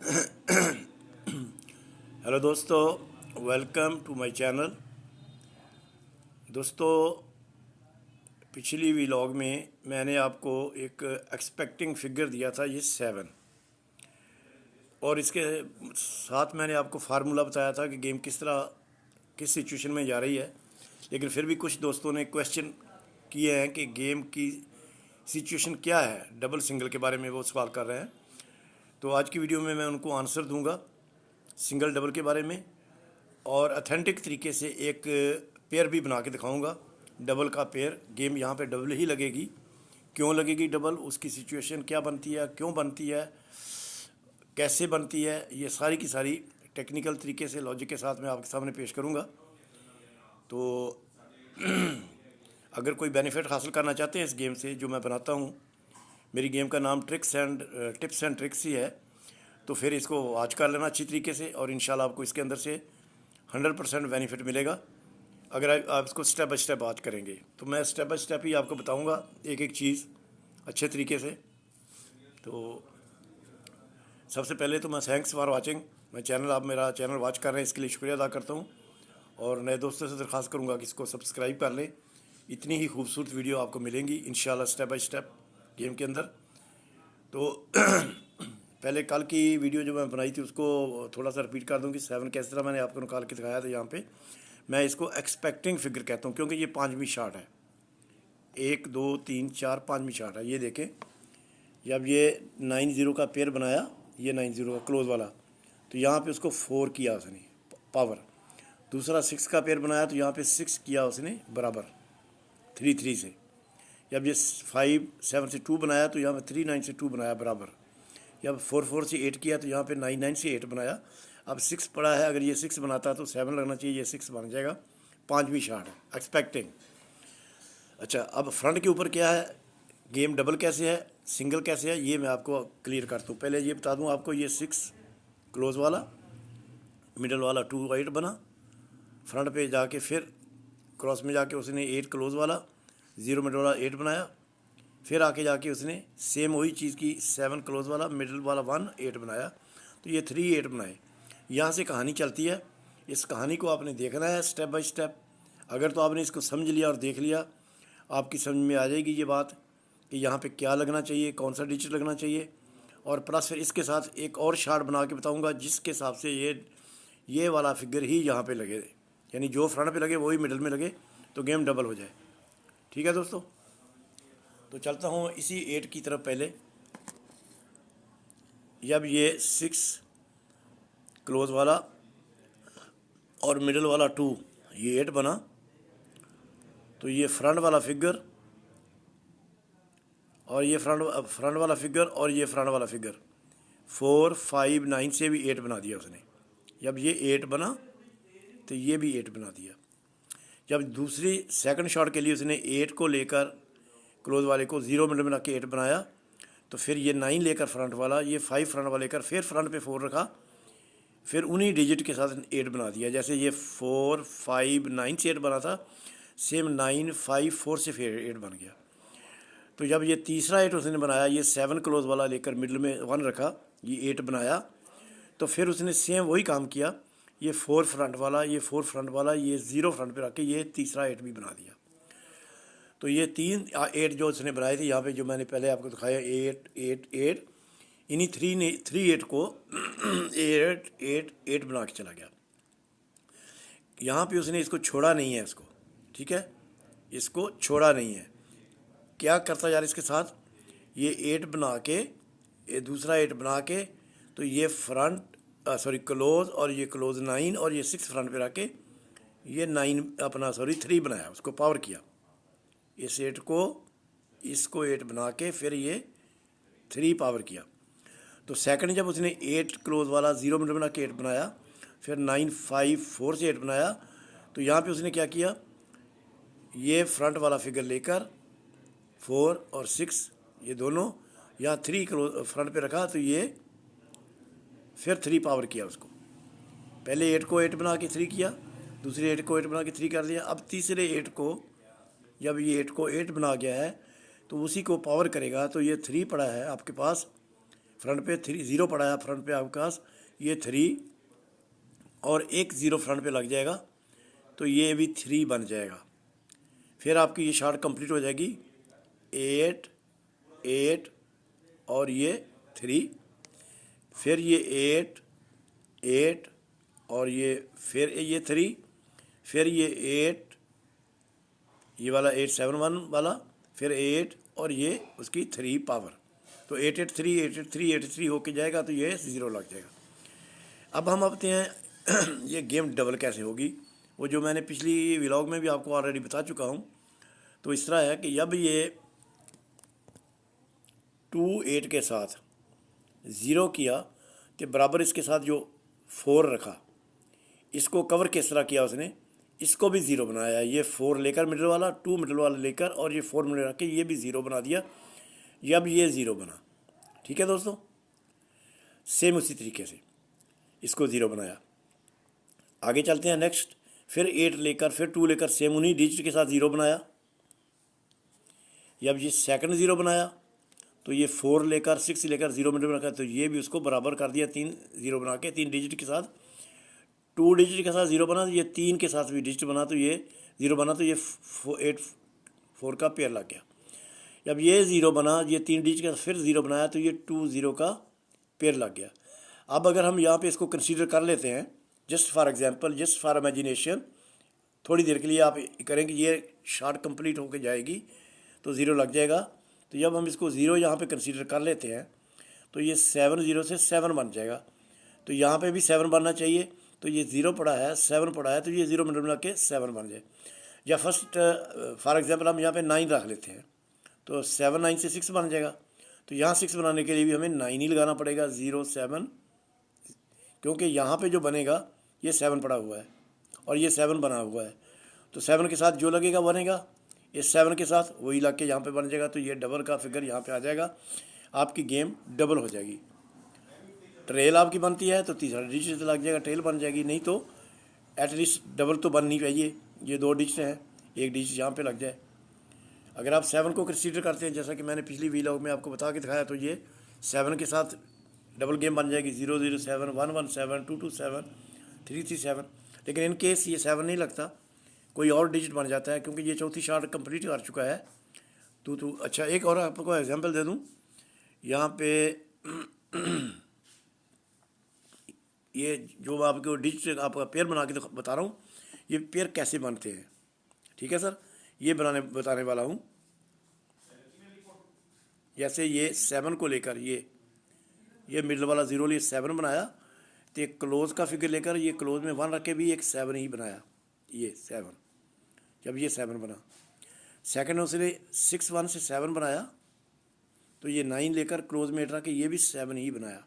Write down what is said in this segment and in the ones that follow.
Hello दोस्तों, welcome to my channel. दोस्तों, पिछली व्लॉग में मैंने आपको एक एक्सपेक्टिंग फिगर दिया था, ये 7, और इसके साथ मैंने आपको फार्मूला बताया था कि गेम किस तरह किस सिचुएशन में जा रही है। लेकिन फिर भी कुछ दोस्तों ने क्वेश्चन किए हैं कि गेम की सिचुएशन क्या है, डबल सिंगल के बारे में वो सवाल कर रहे हैं। तो आज की वीडियो में मैं उनको आंसर दूंगा सिंगल डबल के बारे में, और अथेंटिक तरीके से एक पेयर भी बना के दिखाऊंगा, डबल का पेयर। गेम यहाँ पे डबल ही लगेगी, क्यों लगेगी डबल, उसकी सिचुएशन क्या बनती है, क्यों बनती है, कैसे बनती है, ये सारी की सारी टेक्निकल तरीके से लॉजिक के साथ मैं आपके सामने पेश करूँगा। तो अगर कोई बेनिफिट हासिल करना चाहते हैं इस गेम से जो मैं बनाता हूँ, मेरी गेम का नाम टिप्स एंड ट्रिक्स ही है, तो फिर इसको वॉच कर लेना अच्छी तरीके से, और इंशाल्लाह आपको इसके अंदर से 100% बेनिफिट मिलेगा अगर आप इसको स्टेप बाय स्टेप बात करेंगे। तो मैं स्टेप बाय स्टेप ही आपको बताऊंगा एक एक चीज़ अच्छे तरीके से। तो सबसे पहले तो मैं थैंक्स फॉर वाचिंग मैं चैनल, आप मेरा चैनल वॉच कर रहे हैं इसके लिए शुक्रिया अदा करता हूं, और नए दोस्तों से दरख्वास्त करूंगा कि इसको सब्सक्राइब कर लें। इतनी ही खूबसूरत वीडियो आपको मिलेंगी इंशाल्लाह स्टेप बाय स्टेप गेम के अंदर। तो पहले कल की वीडियो जो मैं बनाई थी उसको थोड़ा सा रिपीट कर दूं कि 7 किस तरह मैंने आपको निकाल के दिखाया था। यहाँ पे मैं इसको एक्सपेक्टिंग फिगर कहता हूँ, क्योंकि ये 5वीं शार्ट है। 1 2 3 4 5वीं शार्ट है। ये देखें, जब ये 9-0 का पेयर बनाया, ये 9-0 का क्लोज वाला, तो यहाँ पे उसको 4 किया उसने पावर। दूसरा 6 का पेयर बनाया तो यहाँ पे 6 किया उसने बराबर 3-3 से। जब ये 5-7 से 2 बनाया तो यहाँ पे 3-9 से 2 बनाया बराबर। जब 4-4 से 8 किया तो यहाँ पे 9-9 से 8 बनाया। अब 6 पड़ा है, अगर ये 6 बनाता तो 7 लगना चाहिए, ये 6 बन जाएगा। 5वीं शार्ट है एक्सपेक्टिंग। अच्छा, अब फ्रंट के ऊपर क्या है, गेम डबल कैसे है, सिंगल कैसे है, ये मैं आपको क्लियर करता हूँ। पहले ये बता दूँ आपको, ये 6 क्लोज वाला, मिडल वाला 2-8 बना, फ्रंट पे जाके फिर क्रॉस में जाके उसने 8 क्लोज वाला, 0 मिडल वाला 8 बनाया, फिर आके जाके उसने सेम वही चीज़ की 7 क्लोज वाला, मिडल वाला 1-8 बनाया, तो ये 3-8 बनाए। यहाँ से कहानी चलती है, इस कहानी को आपने देखना है स्टेप बाय स्टेप। अगर तो आपने इसको समझ लिया और देख लिया, आपकी समझ में आ जाएगी ये बात कि यहाँ पे क्या लगना चाहिए, कौन सा डिजिट लगना चाहिए। और प्लस फिर इसके साथ एक और शार्ट बना के बताऊँगा जिसके हिसाब से ये वाला फिगर ही यहाँ पे लगे, यानी जो फ्रंट पे लगे वही मिडल में लगे, तो गेम डबल हो जाए। ठीक है दोस्तों, तो चलता हूँ इसी 8 की तरफ। पहले जब ये 6 क्लोज वाला और मिडल वाला 2, ये 8 बना, तो ये फ्रंट वाला फिगर और ये फ्रंट वाला फिगर और ये फ्रंट वाला फिगर 4 5 9 से भी 8 बना दिया उसने। जब ये 8 बना तो ये भी 8 बना दिया। जब दूसरी सेकंड शॉट के लिए उसने 8 को लेकर क्लोज वाले को 0 मिनट में रख के 8 बनाया, तो फिर ये 9 लेकर फ्रंट वाला, ये 5 फ्रंट वाला लेकर फिर फ्रंट पे 4 रखा, फिर उन्हीं डिजिट के साथ 8 बना दिया। जैसे ये 4 5 9 से 8 बना था, सेम 9 5 4 से फिर 8 बन गया। तो जब ये तीसरा 8 उसने बनाया, ये 7 क्लोज वाला लेकर मिडल में 1 रखा, ये 8 बनाया, तो फिर उसने सेम वही काम किया, ये 4 फ्रंट वाला, ये 4 फ्रंट वाला, ये 0 फ्रंट पे रख के ये तीसरा 8 भी बना दिया। तो ये 8 जो उसने बनाए थे यहाँ पे, जो मैंने पहले आपको दिखाया 8 8 8, इन्हीं 3 8 को 8 8 8 बना के चला गया। यहाँ पे उसने इसको छोड़ा नहीं है, इसको, ठीक है, इसको छोड़ा नहीं है। क्या करता यार इसके साथ, ये 8 बना के, ये दूसरा 8 बना के, तो ये फ्रंट क्लोज, और ये क्लोज 9, और ये 6 फ्रंट पे रख के ये 9 अपना 3 बनाया, उसको पावर किया। इस 8 को, इसको 8 बना के फिर ये 3 पावर किया। तो सेकंड जब उसने 8 क्लोज वाला 0 मिनट बना के 8 बनाया, फिर 9 5 4 से 8 बनाया, तो यहाँ पे उसने क्या किया, ये फ्रंट वाला फिगर लेकर 4 और 6 ये दोनों यहाँ 3 क्लोज फ्रंट पे रखा, तो ये फिर 3 पावर किया उसको। पहले 8 को 8 बना के 3 किया, दूसरे 8 को 8 बना के 3 कर दिया। अब तीसरे 8 को, जब ये 8 को 8 बना गया है, तो उसी को पावर करेगा, तो ये 3 पड़ा है आपके पास, फ्रंट पे 3 0 पड़ा है फ्रंट पे आपके पास, ये 3 और एक 0 फ्रंट पे लग जाएगा तो ये भी 3 बन जाएगा। फिर आपकी ये शॉट कंप्लीट हो जाएगी 8 8 और ये 3, फिर ये 8 8 और ये फिर ये 3, फिर ये 8, ये वाला 8 7 1 वाला, फिर 8 और ये उसकी 3 पावर, तो 8 8 3 8 8 3 8 3 होके जाएगा तो ये 0 लग जाएगा। अब हम आते हैं ये गेम डबल कैसे होगी, वो जो मैंने पिछली व्लॉग में भी आपको ऑलरेडी बता चुका हूँ। तो इस तरह है कि जब ये 2 8 के साथ 0 किया तो बराबर इसके साथ जो 4 रखा, इसको कवर किस तरह किया उसने, इसको भी 0 बनाया, ये 4 लेकर मिडल वाला, 2 मिडल वाला लेकर और ये 4 मिडल रख के ये भी 0 बना दिया, जब ये 0 बना। ठीक है दोस्तों, सेम उसी तरीके से इसको 0 बनाया। आगे चलते हैं नेक्स्ट, फिर 8 लेकर फिर 2 लेकर सेम उन्हीं डिजिट के साथ 0 बनाया। जब ये सेकंड 0 बनाया तो ये 4 लेकर 6 लेकर 0 मिडल रखा, तो ये भी उसको बराबर कर दिया, 3 0 बना के 3 डिजिट के साथ, 2 डिजिट के साथ 0 बना, तो ये 3 के साथ भी डिजिट बना तो ये 0 बना, तो ये 8 4 का पेयर लग गया। जब ये 0 बना, ये 3 डिजिट के साथ फिर 0 बनाया तो ये 2 0 का पेयर लग गया। अब अगर हम यहाँ पे इसको कंसीडर कर लेते हैं, just for example, just for imagination, थोड़ी देर के लिए आप करेंगे, ये शॉट कंप्लीट होके जाएगी तो 0 लग जाएगा। तो जब हम इसको 0 यहाँ पे कंसीडर कर लेते हैं तो ये 7 0 से 7 बन जाएगा, तो यहाँ पे भी 7 बनना चाहिए, तो ये 0 पड़ा है 7 पड़ा है, तो ये 0 मिडल मिला के 7 बन जाए। या फर्स्ट फॉर एग्जांपल हम यहाँ पे 9 रख लेते हैं, तो 7 9 से 6 बन जाएगा, तो यहाँ 6 बनाने के लिए भी हमें 9 ही लगाना पड़ेगा, 0 7, क्योंकि यहाँ पे जो बनेगा ये 7 पड़ा हुआ है और ये 7 बना हुआ है, तो 7 के साथ जो लगेगा बनेगा, इस 7 के साथ वही लग के यहाँ पे बन जाएगा, तो ये डबल का फिगर यहाँ पे आ जाएगा, आपकी गेम डबल हो जाएगी। ट्रेल आपकी बनती है तो तीसरा डिजिट लग जाएगा, ट्रेल बन जाएगी, नहीं तो एटलीस्ट डबल तो बननी चाहिए। ये 2 डिजिट हैं, एक डिजिट यहाँ पे लग जाए। अगर आप 7 को कंसीडर करते हैं, जैसा कि मैंने पिछली व्लॉग में आपको बता के दिखाया, तो ये 7 के साथ डबल गेम बन जाएगी, 0 0 7 1 1 7 2 2 7 3 3 7। लेकिन इन केस ये 7 नहीं लगता, कोई और डिजिट बन जाता है, क्योंकि ये चौथी शॉट कंप्लीट कर चुका है। तो अच्छा, एक और आपको एग्जांपल दे दूं, यहाँ पे ये जो आपको डिजिट आपका पेयर बना के तो बता रहा हूँ, ये पेयर कैसे बनते हैं। ठीक है सर, ये बताने वाला हूँ। जैसे ये 7 को लेकर ये मिडल वाला 0 लिए 7 बनाया, तो एक क्लोज का फिगर लेकर ये क्लोज में 1 रख के भी एक 7 ही बनाया, ये 7। जब ये 7 बना, सेकंड उसने 6 1 से 7 बनाया, तो ये 9 लेकर क्लोज में 8 रख के ये भी 7 ही बनाया।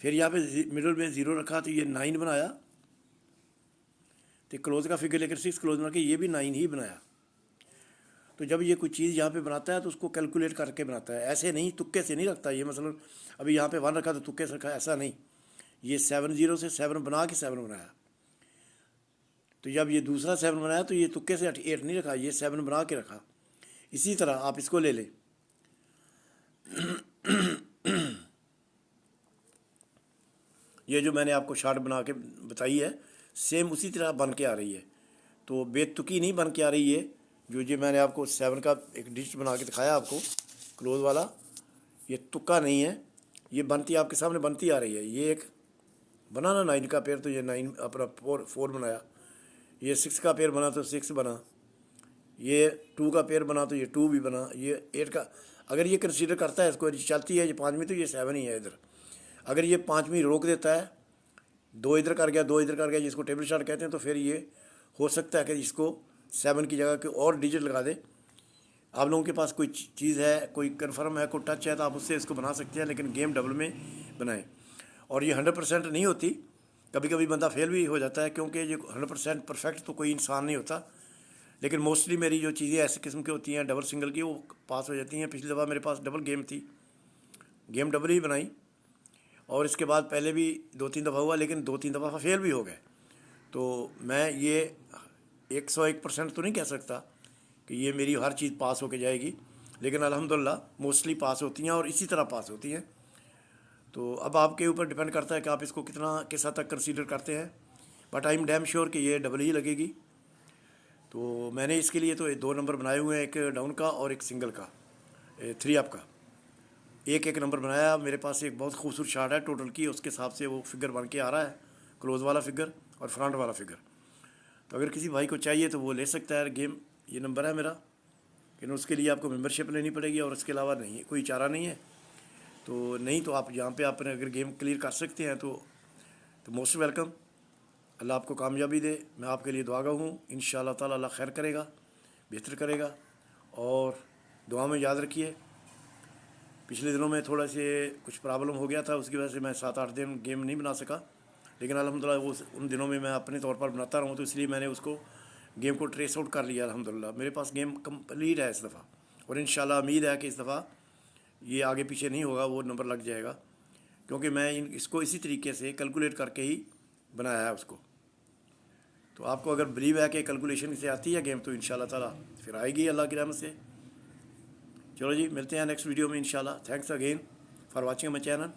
फिर यहाँ पे मिडल में 0 रखा तो ये 9 बनाया, तो क्लोज का फिगर लेकर 6 क्लोज बना के ये भी 9 ही बनाया। तो जब ये कोई चीज़ यहाँ पे बनाता है तो उसको कैलकुलेट करके बनाता है, ऐसे नहीं तुक्के से नहीं रखता। ये मतलब अभी यहाँ पे 1 रखा तो तुक्के से रखा, ऐसा नहीं। ये 7 0 से 7 बना के 7 बनाया, तो जब ये दूसरा 7 बनाया तो ये तुक्के से 8 नहीं रखा, ये 7 बना के रखा। इसी तरह आप इसको ले लें, ये जो मैंने आपको शॉट बना के बताई है, सेम उसी तरह बन के आ रही है, तो बेतुकी नहीं बन के आ रही है। जो ये मैंने आपको 7 का एक डिजिट बना के दिखाया आपको क्लोज वाला, ये तुक्का नहीं है, ये बनती आपके सामने बनती आ रही है। ये एक बना ना 9 का पेयर, तो ये 9 अपना 4 बनाया, ये 6 का पेयर बना तो 6 बना, ये 2 का पेयर बना तो ये 2 भी बना, ये 8 का अगर ये कंसीडर करता है, इसको चलती है ये 5वीं, तो ये 7 ही है इधर। अगर ये 5वीं रोक देता है, 2 इधर कर गया 2 इधर कर गया, जिसको टेबल शॉट कहते हैं, तो फिर ये हो सकता है कि इसको 7 की जगह कोई और डिजिट लगा दे। आप लोगों के पास कोई चीज़ है, कोई कन्फर्म है, कोई टच है, तो आप उससे इसको बना सकते हैं, लेकिन गेम डबल में बनाएं। और ये 100% नहीं होती, कभी कभी बंदा फेल भी हो जाता है, क्योंकि ये 100% परफेक्ट तो कोई इंसान नहीं होता। लेकिन मोस्टली मेरी जो चीज़ें ऐसे किस्म की होती हैं डबल सिंगल की, वो पास हो जाती हैं। पिछली दफ़ा मेरे पास डबल गेम थी, गेम डबल ही बनाई, और इसके बाद पहले भी 2-3 दफ़ा हुआ, लेकिन 2-3 दफ़ा फेल भी हो गए। तो मैं ये 101% तो नहीं कह सकता कि ये मेरी हर चीज़ पास होके जाएगी, लेकिन अल्हम्दुलिल्लाह मोस्टली पास होती हैं और इसी तरह पास होती हैं। तो अब आपके ऊपर डिपेंड करता है कि आप इसको कितना किस हद तक कंसीडर करते हैं, but I am damn sure कि ये डबल ही लगेगी। तो मैंने इसके लिए तो 2 नंबर बनाए हुए हैं, एक डाउन का और एक सिंगल का, 3 अप का। एक एक नंबर बनाया। मेरे पास एक बहुत खूबसूरत शार्ट है टोटल की, उसके हिसाब से वो फिगर बन के आ रहा है, क्लोज वाला फिगर और फ्रंट वाला फिगर। तो अगर किसी भाई को चाहिए तो वो ले सकता है गेम, ये नंबर है मेरा। लेकिन उसके लिए आपको मेंबरशिप लेनी पड़ेगी और उसके अलावा नहीं है, कोई चारा नहीं है। तो नहीं तो आप यहाँ पे आपने अगर गेम क्लियर कर सकते हैं तो मोस्ट वेलकम। अल्लाह आपको कामयाबी दे। मैं आपके लिए दुआगा हूँ। इंशाअल्लाह ताला अल्लाह खैर करेगा, बेहतर करेगा। और दुआ में याद रखिए, पिछले दिनों में थोड़ा से कुछ प्रॉब्लम हो गया था, उसकी वजह से मैं 7-8 दिन गेम नहीं बना सका। लेकिन अल्हम्दुलिल्लाह वो उन दिनों में मैं अपने तौर पर बनाता रहूँ, तो इसलिए मैंने उसको गेम को ट्रेस आउट कर लिया। अल्हम्दुलिल्लाह मेरे पास गेम कंप्लीट है इस दफ़ा, और इंशाल्लाह उम्मीद है कि इस दफ़ा ये आगे पीछे नहीं होगा, वो नंबर लग जाएगा, क्योंकि मैं इसको इसी तरीके से कैलकुलेट करके ही बनाया है उसको। तो आपको अगर बिलीव है कि कैलकुलेशन से आती है गेम, तो इंशाल्लाह ताला फिर आएगी अल्लाह की रहमत से। चलो जी, मिलते हैं नेक्स्ट वीडियो में इंशाल्लाह। Thanks again for watching my channel.